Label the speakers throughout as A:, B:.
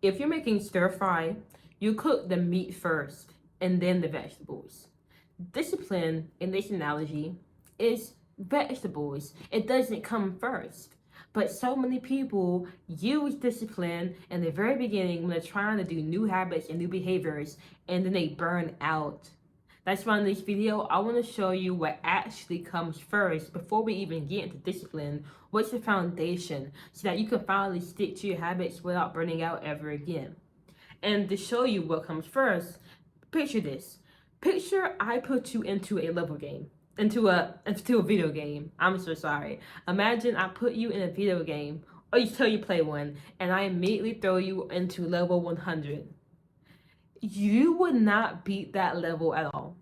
A: if you're making stir fry, you cook the meat first and then the vegetables. Discipline in this analogy is vegetables. It doesn't come first. But so many people use discipline in the very beginning when they're trying to do new habits and new behaviors, and then they burn out. That's why in this video, I want to show you what actually comes first before we even get into discipline. What's the foundation so that you can finally stick to your habits without burning out ever again. And to show you what comes first, picture this. Picture I put you into a level game, into a video game. I'm so sorry. Imagine I put you in a video game, or you tell you play one, and I immediately throw you into level 100. You would not beat that level at all.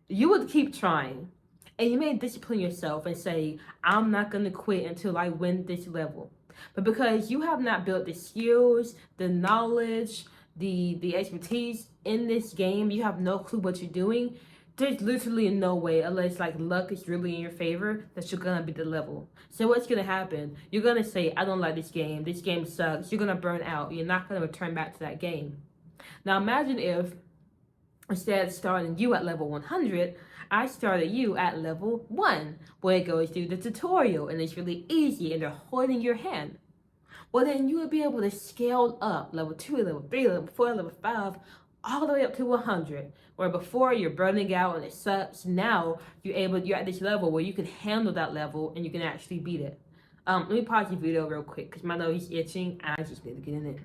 A: You would keep trying. And you may discipline yourself and say, I'm not going to quit until I win this level. But because you have not built the skills, the knowledge, the expertise in this game, you have no clue what you're doing, there's literally no way, unless like luck is really in your favor, that you're gonna beat the level. So what's gonna happen? You're gonna say, I don't like this game sucks. You're gonna burn out. You're not gonna return back to that game. Now imagine if instead of starting you at level 100, I started you at level 1, where it goes through the tutorial and it's really easy and they're holding your hand. Well, then you would be able to scale up level 2, level 3, level 4, level 5, all the way up to 100. Where before you're burning out and it sucks, now you're at this level where you can handle that level and you can actually beat it. Let me pause the video real quick because my nose is itching and I just need to get in it.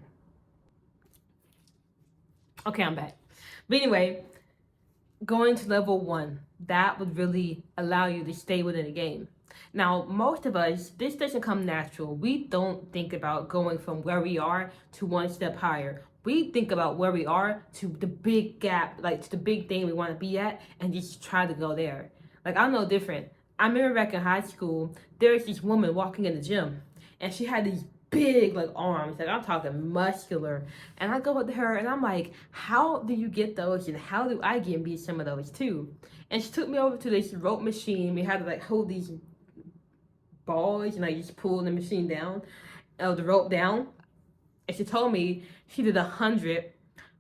A: Okay, I'm back. But anyway, going to level 1, that would really allow you to stay within the game. Now, most of us, this doesn't come natural. We don't think about going from where we are to one step higher. We think about where we are to the big gap, like to the big thing we want to be at, and just try to go there. Like, I'm no different. I remember back in high school, there was this woman walking in the gym, and she had these big like arms, like I'm talking muscular. And I go with her and I'm like, how do you get those and how do I get and beat some of those too? And she took me over to this rope machine. We had to like hold these balls and like just pull the machine down, the rope down. And she told me she did 100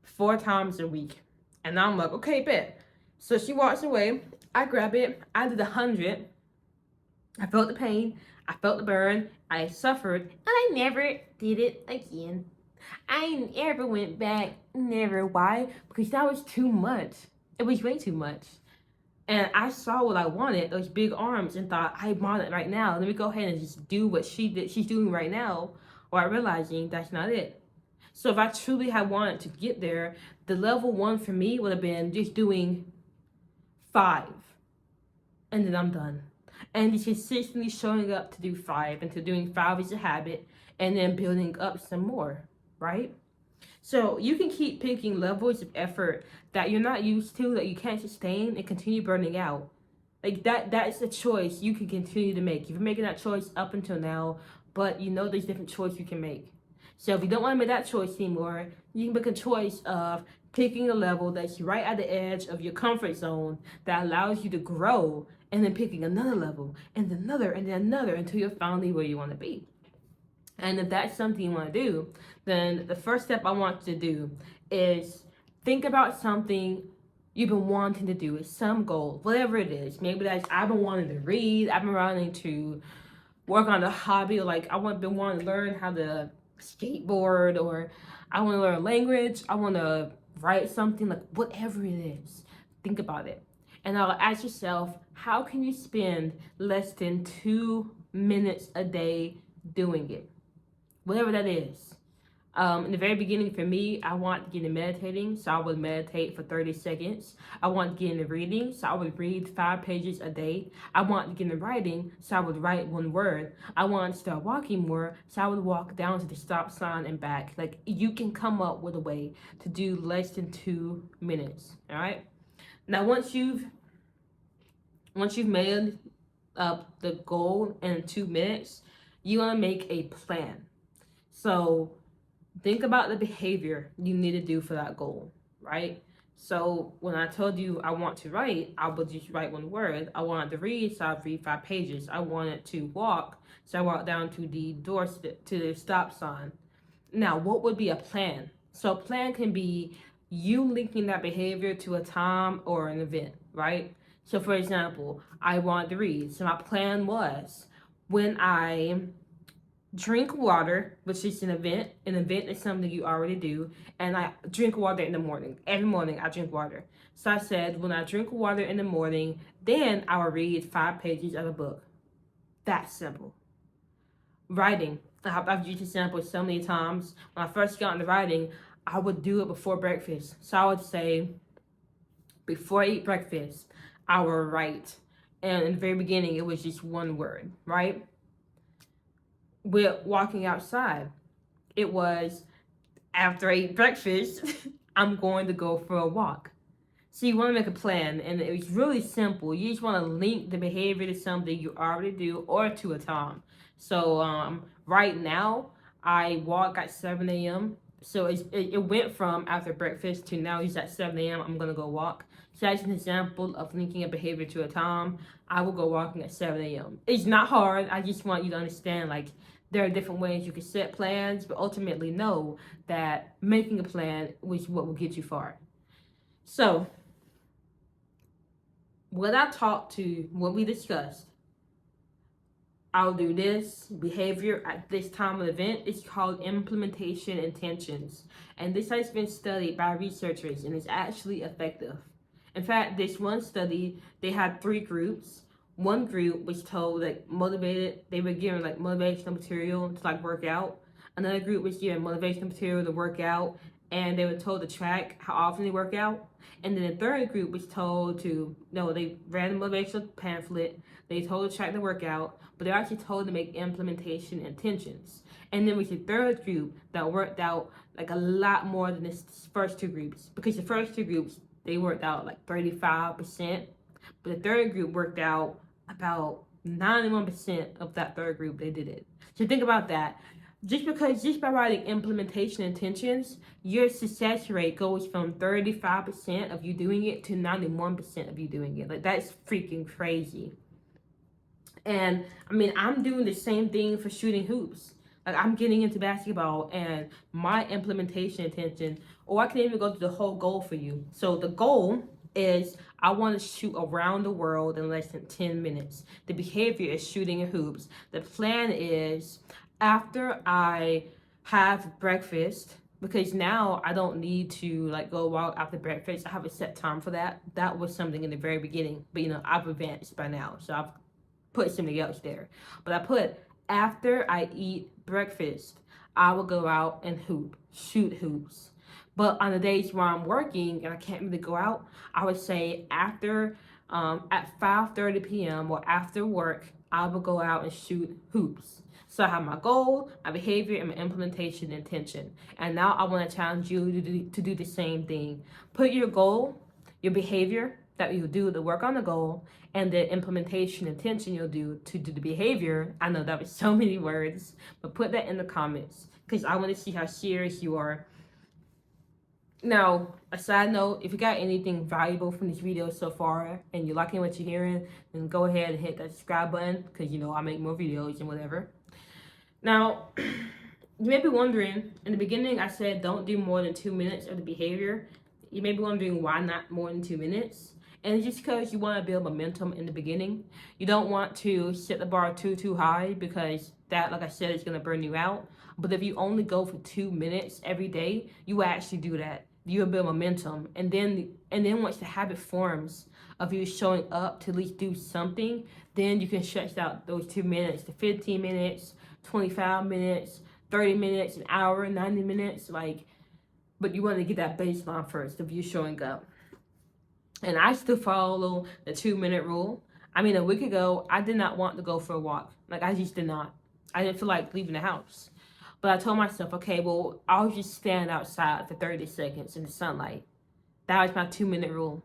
A: 4 times a week. And I'm like, okay, bet. So she walks away, I grab it, I did 100. I felt the pain, I felt the burn, I suffered, and I never did it again. I never went back, never. Why? Because that was too much. It was way too much. And I saw what I wanted, those big arms, and thought, I want it right now. Let me go ahead and just do what she's doing right now, while realizing that's not it. So if I truly had wanted to get there, the level 1 for me would have been just doing 5. And then I'm done. And just consistently showing up to do 5 until doing 5 is a habit, and then building up some more, right? So you can keep picking levels of effort that you're not used to, that you can't sustain, and continue burning out. Like that's a choice you can continue to make. You've been making that choice up until now, but you know there's different choices you can make. So if you don't want to make that choice anymore, you can make a choice of picking a level that's right at the edge of your comfort zone that allows you to grow, and then picking another level and another and then another until you're finally where you want to be. And if that's something you want to do, then the first step I want you to do is think about something you've been wanting to do. It's some goal, whatever it is. Maybe that's I've been wanting to read, I've been wanting to work on a hobby, or like been wanting to learn how to skateboard, or I want to learn a language, I want to write something, like whatever it is. Think about it. And I'll ask yourself, how can you spend less than 2 minutes a day doing it? Whatever that is. In the very beginning for me, I want to get into meditating, so I would meditate for 30 seconds. I want to get into reading, so I would read 5 pages a day. I want to get into writing, so I would write 1 word. I want to start walking more, so I would walk down to the stop sign and back. Like, you can come up with a way to do less than 2 minutes, all right? Now, once you've made up the goal in 2 minutes, you want to make a plan. So think about the behavior you need to do for that goal, right? So when I told you I want to write, I would just write 1 word. I wanted to read, so I'd read 5 pages. I wanted to walk, so I walked down to the stop sign. Now, what would be a plan? So, a plan can be you linking that behavior to a time or an event, right? So, for example, I want to read. So, my plan was when I drink water, which is an event. An event is something you already do. And I drink water in the morning. Every morning I drink water. So I said, when I drink water in the morning, then I will read 5 pages of a book. That's simple. Writing. I've used this example so many times. When I first got into writing, I would do it before breakfast. So I would say, before I eat breakfast, I will write. And in the very beginning, it was just one word, right? With walking outside, it was after I eat breakfast, I'm going to go for a walk. So you want to make a plan, and it's really simple. You just want to link the behavior to something you already do or to a time. So right now, I walk at 7 a.m. So it went from after breakfast to now it's at 7 a.m. I'm going to go walk. So that's an example of linking a behavior to a time. I will go walking at 7 a.m. It's not hard. I just want you to understand, like, there are different ways you can set plans, but ultimately know that making a plan is what will get you far. So, what I talked to, what we discussed, I'll do this behavior at this time of the event. It's called implementation intentions. And this has been studied by researchers and is actually effective. In fact, this one study, they had 3 groups. One group was told, like, motivated, they were given like motivational material to like work out. Another group was given motivational material to work out, and they were told to track how often they work out. And then the third group was told to, no, they read a motivational pamphlet, they told to track the workout, but they're actually told to make implementation intentions. And then we the third group that worked out like a lot more than the first 2 groups, because the first 2 groups, they worked out like 35%, but the third group worked out about 91% of that third group, they did it. So think about that. Just by writing implementation intentions, your success rate goes from 35% of you doing it to 91% of you doing it. Like, that's freaking crazy. And I mean, I'm doing the same thing for shooting hoops. Like, I'm getting into basketball, and my implementation intention, or I can even go to the whole goal for you. So the goal is I want to shoot around the world in less than 10 minutes. The behavior is shooting hoops. The plan is after I have breakfast, because now I don't need to like go walk after breakfast. I have a set time for that. That was something in the very beginning, but I've advanced by now, so I've put something else there. But I put after I eat breakfast, I will go out and shoot hoops. But on the days where I'm working and I can't really go out, I would say after at 5:30 p.m. or after work, I will go out and shoot hoops. So I have my goal, my behavior, and my implementation intention. And now I want to challenge you to do the same thing. Put your goal, your behavior that you'll do to work on the goal, and the implementation intention you'll do to do the behavior. I know that was so many words, but put that in the comments because I want to see how serious you are. Now, a side note, if you got anything valuable from this video so far and you're liking what you're hearing, then go ahead and hit that subscribe button because I make more videos and whatever. Now, you may be wondering, in the beginning I said don't do more than 2 minutes of the behavior. You may be wondering why not more than 2 minutes. And it's just because you want to build momentum in the beginning. You don't want to set the bar too high because that, like I said, is going to burn you out. But if you only go for 2 minutes every day, you actually do that. You'll build momentum. And then once the habit forms of you showing up to at least do something, then you can stretch out those 2 minutes to 15 minutes, 25 minutes, 30 minutes, an hour, 90 minutes. But you want to get that baseline first of you showing up. And I still follow the 2-minute rule. I mean, a week ago, I did not want to go for a walk. I just did not. I didn't feel like leaving the house. But I told myself, okay, well, I'll just stand outside for 30 seconds in the sunlight. That was my 2-minute rule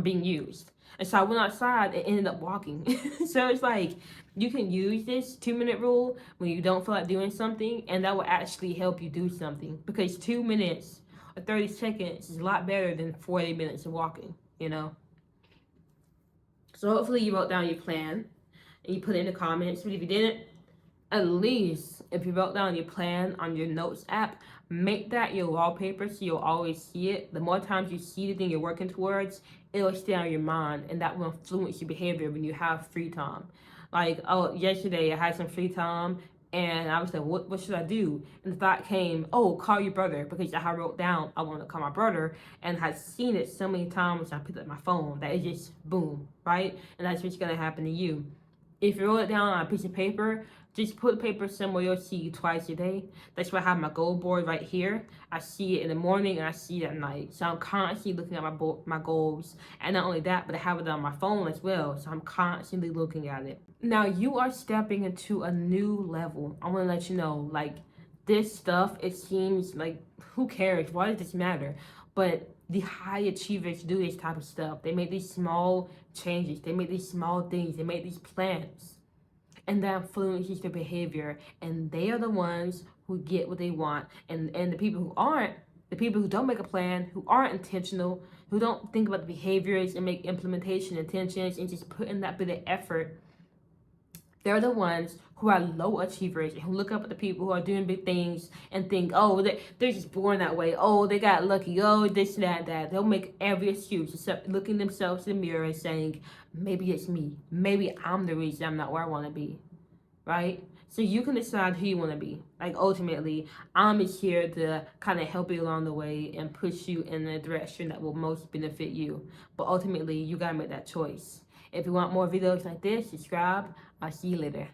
A: being used. And so I went outside and ended up walking. So it's like, you can use this 2-minute rule when you don't feel like doing something, and that will actually help you do something. Because 2 minutes or 30 seconds is a lot better than 40 minutes of walking. So hopefully you wrote down your plan and you put it in the comments. But if you didn't, At least if you wrote down your plan on your notes app, make that your wallpaper so you'll always see it. The more times you see the thing you're working towards, it'll stay on your mind, and that will influence your behavior when you have free time. Like, oh, yesterday I had some free time, and I was like, what should I do? And the thought came, oh, call your brother, because I wrote down I want to call my brother, and had seen it so many times I picked up my phone that it just boom, right? And that's what's gonna happen to you. If you wrote it down on a piece of paper, just put paper somewhere you'll see twice a day. That's why I have my goal board right here. I see it in the morning and I see it at night. So I'm constantly looking at my goals. And not only that, but I have it on my phone as well. So I'm constantly looking at it. Now you are stepping into a new level. I want to let you know, like, this stuff, it seems like, who cares? Why does this matter? But the high achievers do this type of stuff. They make these small changes. They make these small things. They make these plans. And that influences their behavior. And they are the ones who get what they want. And the people who aren't, the people who don't make a plan, who aren't intentional, who don't think about the behaviors and make implementation intentions and just put in that bit of effort, they're the ones who are low achievers and who look up at the people who are doing big things and think, oh, they're just born that way. Oh, they got lucky. Oh, this, that, that. They'll make every excuse except looking themselves in the mirror and saying, maybe it's me. Maybe I'm the reason I'm not where I want to be, right? So you can decide who you want to be. Like, ultimately, I'm just here to kind of help you along the way and push you in the direction that will most benefit you. But ultimately, you got to make that choice. If you want more videos like this, subscribe. I'll see you later.